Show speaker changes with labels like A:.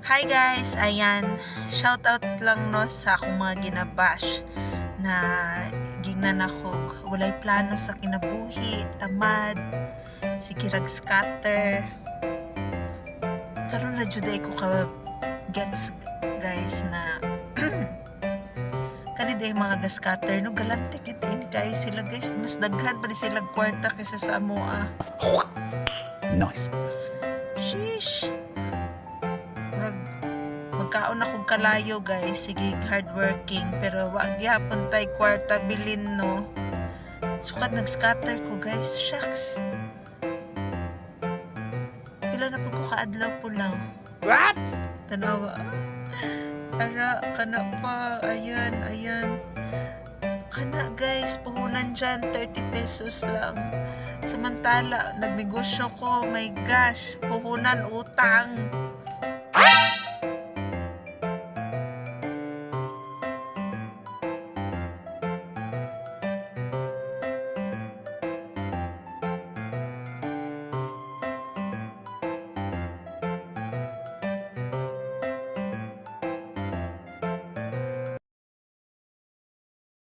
A: Hi guys, ayan, shoutout lang no sa akong mga ginabash na gingnan ako, walay plano sa kinabuhi, tamad, sige rag scatter. Karon na jud ko ka gets guys na kani day mga ga-scatter no galante gyud ini kayo sila guys, mas daghan pa ni sila kwarta kaysa sa amoa.
B: Nice.
A: Sheesh. Magkaon akong kalayo guys, sige hardworking pero wag gyapon tay kwarta bilin no. Sukad nag-scatter ko guys, shucks. Pila na pud ko kaadlaw pulaw.
B: What?
A: Tanawa. Ara kana pa, ayan. Kana guys, puhunan dyan 30 pesos lang. Samantala, nagnegosyo ko, my gosh, puhunan utang.